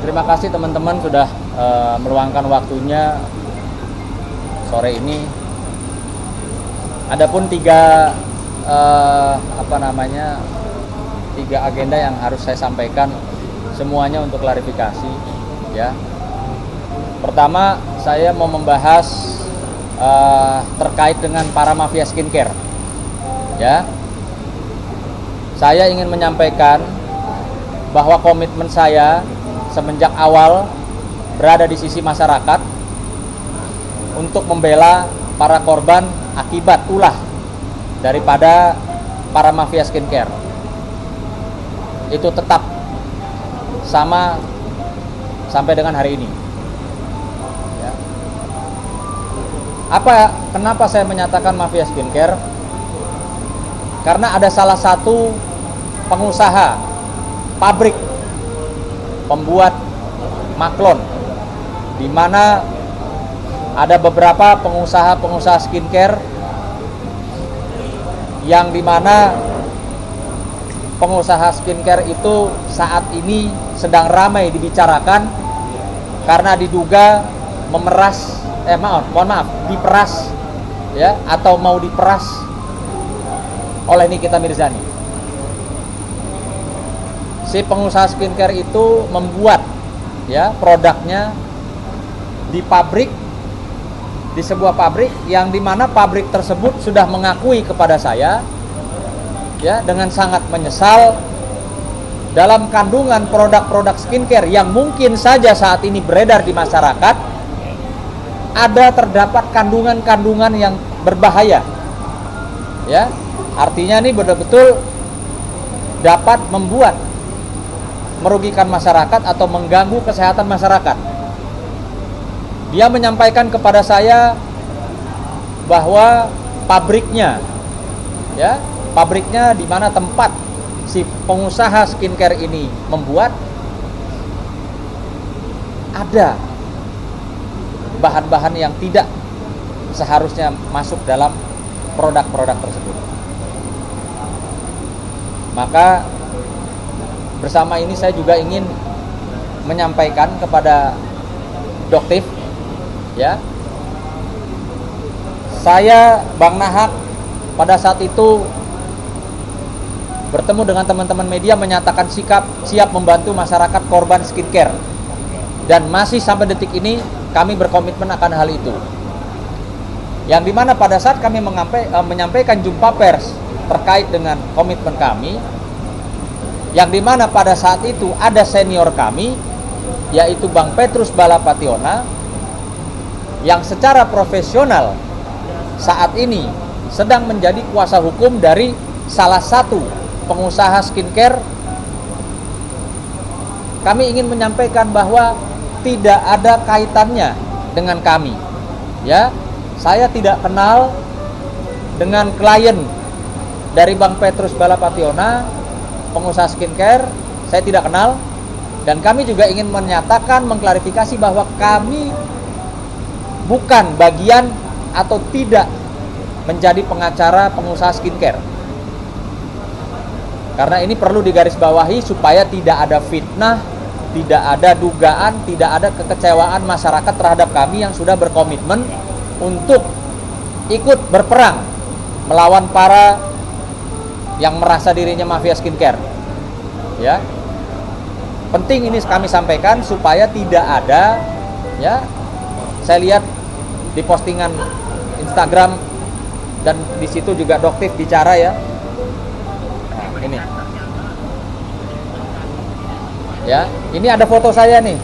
terima kasih teman-teman sudah meluangkan waktunya sore ini. Adapun tiga agenda yang harus saya sampaikan, semuanya untuk klarifikasi, ya. Pertama, saya mau membahas terkait dengan para mafia skincare, ya. Saya ingin menyampaikan bahwa komitmen saya semenjak awal berada di sisi masyarakat untuk membela para korban akibat ulah daripada para mafia skincare. Itu tetap sama sampai dengan hari ini. Ya. Kenapa saya menyatakan mafia skincare? Karena ada salah satu pengusaha pabrik pembuat maklon, di mana ada beberapa pengusaha skincare yang dimana pengusaha skincare itu saat ini sedang ramai dibicarakan karena diduga diperas, ya, atau mau diperas oleh Nikita Mirzani. Si pengusaha skincare itu membuat, ya, produknya di sebuah pabrik yang dimana pabrik tersebut sudah mengakui kepada saya, ya, dengan sangat menyesal dalam kandungan produk-produk skincare yang mungkin saja saat ini beredar di masyarakat terdapat kandungan-kandungan yang berbahaya, ya. Artinya ini betul-betul dapat merugikan masyarakat atau mengganggu kesehatan masyarakat. Dia menyampaikan kepada saya bahwa pabriknya di mana tempat si pengusaha skincare ini membuat, ada bahan-bahan yang tidak seharusnya masuk dalam produk-produk tersebut. Maka bersama ini saya juga ingin menyampaikan kepada Doktif, ya. Saya, Bang Nahak, pada saat itu bertemu dengan teman-teman media menyatakan siap membantu masyarakat korban skincare. Dan masih sampai detik ini kami berkomitmen akan hal itu. Yang dimana pada saat kami menyampaikan jumpa pers terkait dengan komitmen kami, yang dimana pada saat itu ada senior kami, yaitu Bang Petrus Balapationa, yang secara profesional saat ini sedang menjadi kuasa hukum dari salah satu pengusaha skincare. Kami ingin menyampaikan bahwa tidak ada kaitannya dengan kami, ya. Saya tidak kenal dengan klien dari Bang Petrus Balapationa, pengusaha skincare, saya tidak kenal. Dan kami juga ingin mengklarifikasi bahwa kami bukan bagian atau tidak menjadi pengacara pengusaha skincare. Karena ini perlu digarisbawahi supaya tidak ada fitnah, tidak ada dugaan, tidak ada kekecewaan masyarakat terhadap kami yang sudah berkomitmen untuk ikut berperang melawan para yang merasa dirinya mafia skincare, ya. Penting ini kami sampaikan supaya tidak ada, ya. Saya lihat di postingan Instagram dan di situ juga Doktif bicara, ya. Nah, ini. Ya, ini ada foto saya nih.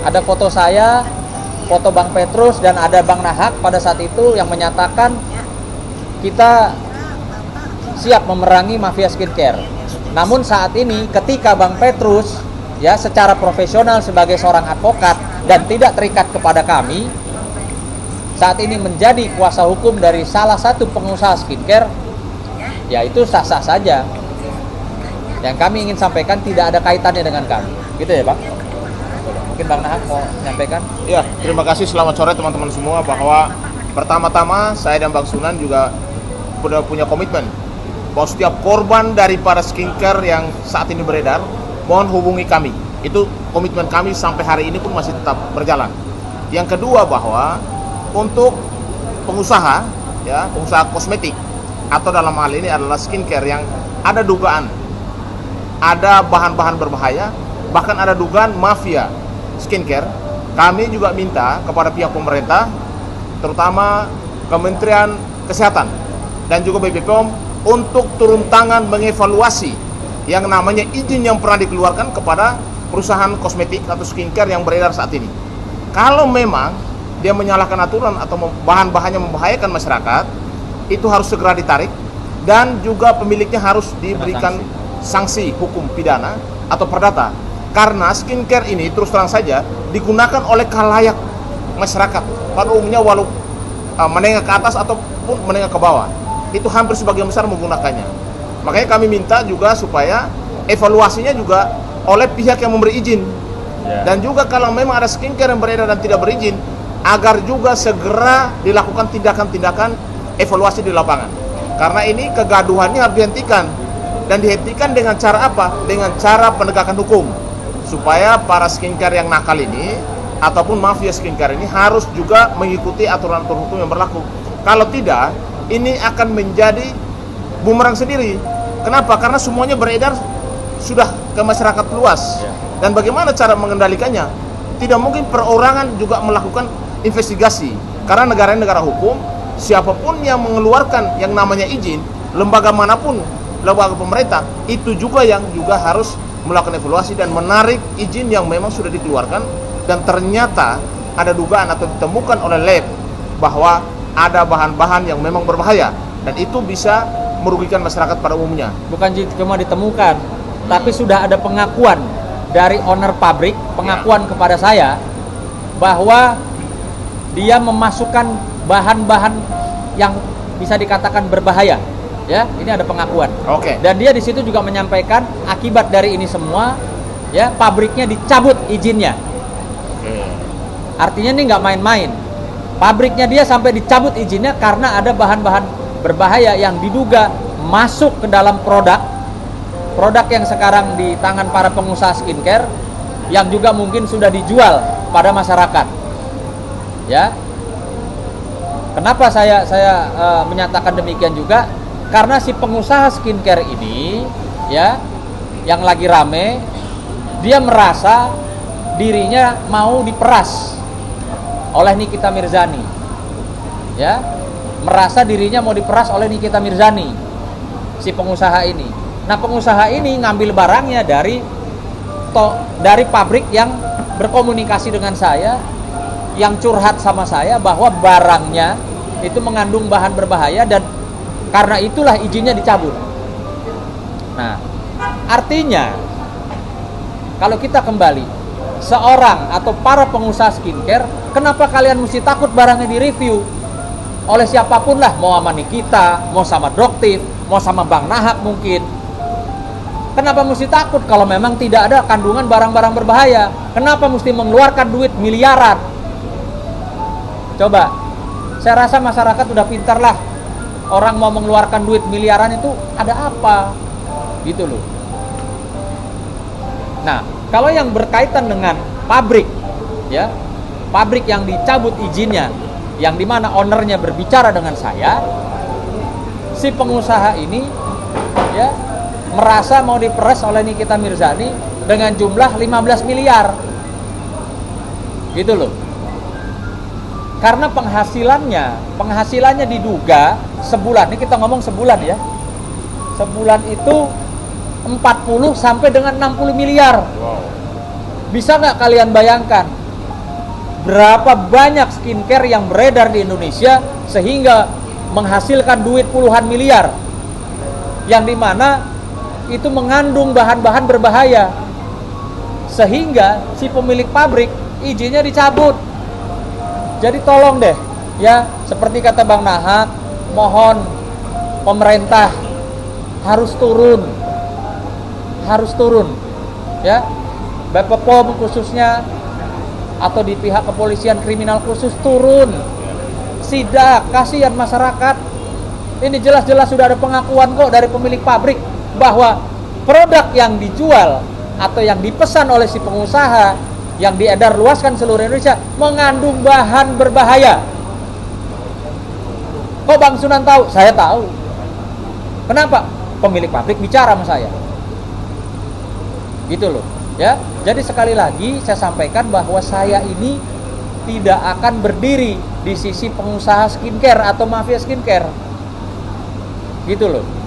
Ada foto saya, foto Bang Petrus, dan ada Bang Nahak pada saat itu yang menyatakan kita siap memerangi mafia skincare. Namun saat ini ketika Bang Petrus, ya, secara profesional sebagai seorang advokat dan tidak terikat kepada kami, saat ini menjadi kuasa hukum dari salah satu pengusaha skincare, ya itu sah-sah saja. Yang kami ingin sampaikan tidak ada kaitannya dengan kami. Gitu ya, Bang? Mungkin Bang Nahak mau menyampaikan? Ya, terima kasih. Selamat sore teman-teman semua. Bahwa pertama-tama saya dan Bang Sunan juga sudah punya komitmen bahwa setiap korban daripada skincare yang saat ini beredar, mohon hubungi kami. Itu komitmen kami sampai hari ini pun masih tetap berjalan. Yang kedua, bahwa untuk pengusaha, ya, pengusaha kosmetik atau dalam hal ini adalah skincare yang ada dugaan ada bahan-bahan berbahaya, bahkan ada dugaan mafia skincare, kami juga minta kepada pihak pemerintah, terutama Kementerian Kesehatan dan juga BPOM, untuk turun tangan mengevaluasi yang namanya izin yang pernah dikeluarkan kepada perusahaan kosmetik atau skincare yang beredar saat ini. Kalau memang dia menyalahkan aturan atau bahan-bahannya membahayakan masyarakat, itu harus segera ditarik, dan juga pemiliknya harus diberikan sanksi hukum pidana atau perdata. Karena skincare ini terus terang saja digunakan oleh khalayak masyarakat pada umumnya, walau menengah ke atas ataupun menengah ke bawah, itu hampir sebagian besar menggunakannya. Makanya kami minta juga supaya evaluasinya juga oleh pihak yang memberi izin. Dan juga kalau memang ada skincare yang beredar dan tidak berizin, agar juga segera dilakukan tindakan-tindakan evaluasi di lapangan. Karena ini kegaduhannya harus dihentikan. Dan dihentikan dengan cara apa? Dengan cara penegakan hukum. Supaya para skincare yang nakal ini ataupun mafia skincare ini harus juga mengikuti aturan-aturan hukum yang berlaku. Kalau tidak, ini akan menjadi bumerang sendiri. Kenapa? Karena semuanya beredar sudah ke masyarakat luas. Dan bagaimana cara mengendalikannya? Tidak mungkin perorangan juga melakukan investigasi. Karena negara hukum, siapapun yang mengeluarkan yang namanya izin, lembaga manapun, lembaga pemerintah, itu juga yang juga harus melakukan evaluasi dan menarik izin yang memang sudah dikeluarkan dan ternyata ada dugaan atau ditemukan oleh lab bahwa ada bahan-bahan yang memang berbahaya, dan itu bisa merugikan masyarakat pada umumnya. Bukan cuma ditemukan, tapi sudah ada pengakuan dari owner pabrik, pengakuan kepada saya bahwa dia memasukkan bahan-bahan yang bisa dikatakan berbahaya. Ya, ini ada pengakuan. Oke. Dan dia di situ juga menyampaikan akibat dari ini semua, ya, pabriknya dicabut izinnya. Artinya ini nggak main-main. Pabriknya dia sampai dicabut izinnya karena ada bahan-bahan berbahaya yang diduga masuk ke dalam produk yang sekarang di tangan para pengusaha skincare, yang juga mungkin sudah dijual pada masyarakat. Ya. Kenapa saya menyatakan demikian juga? Karena si pengusaha skincare ini, ya, yang lagi rame, dia merasa dirinya mau diperas oleh Nikita Mirzani, ya, merasa dirinya mau diperas oleh Nikita Mirzani, si pengusaha ini. Nah, pengusaha ini ngambil barangnya dari pabrik yang berkomunikasi dengan saya, yang curhat sama saya bahwa barangnya itu mengandung bahan berbahaya dan karena itulah izinnya dicabut. Nah, artinya kalau kita kembali, seorang atau para pengusaha skincare, kenapa kalian mesti takut barangnya direview oleh siapapun lah, mau sama Nikita, mau sama Doktif, mau sama Bang Nahak mungkin. Kenapa mesti takut kalau memang tidak ada kandungan barang-barang berbahaya? Kenapa mesti mengeluarkan duit miliaran? Coba, saya rasa masyarakat udah pintar lah. Orang mau mengeluarkan duit miliaran itu ada apa? Gitu loh. Nah, kalau yang berkaitan dengan pabrik, ya, pabrik yang dicabut izinnya, yang dimana ownernya berbicara dengan saya, si pengusaha ini, ya, merasa mau diperas oleh Nikita Mirzani dengan jumlah 15 miliar. Gitu loh. Karena penghasilannya diduga sebulan, ini kita ngomong sebulan ya, sebulan itu 40 sampai dengan 60 miliar. Bisa nggak kalian bayangkan berapa banyak skincare yang beredar di Indonesia sehingga menghasilkan duit puluhan miliar, yang dimana itu mengandung bahan-bahan berbahaya, sehingga si pemilik pabrik izinnya dicabut. Jadi tolong deh, ya, seperti kata Bang Nahak, mohon pemerintah harus turun, ya, BPOM khususnya atau di pihak kepolisian kriminal khusus turun, sidak, kasihan masyarakat. Ini jelas-jelas sudah ada pengakuan kok dari pemilik pabrik bahwa produk yang dijual atau yang dipesan oleh si pengusaha, yang diedar luaskan seluruh Indonesia, mengandung bahan berbahaya. Kok Bang Sunan tahu? Saya tahu. Kenapa? Pemilik pabrik bicara sama saya. Gitu loh, ya. Jadi sekali lagi saya sampaikan bahwa saya ini tidak akan berdiri di sisi pengusaha skincare atau mafia skincare. Gitu loh.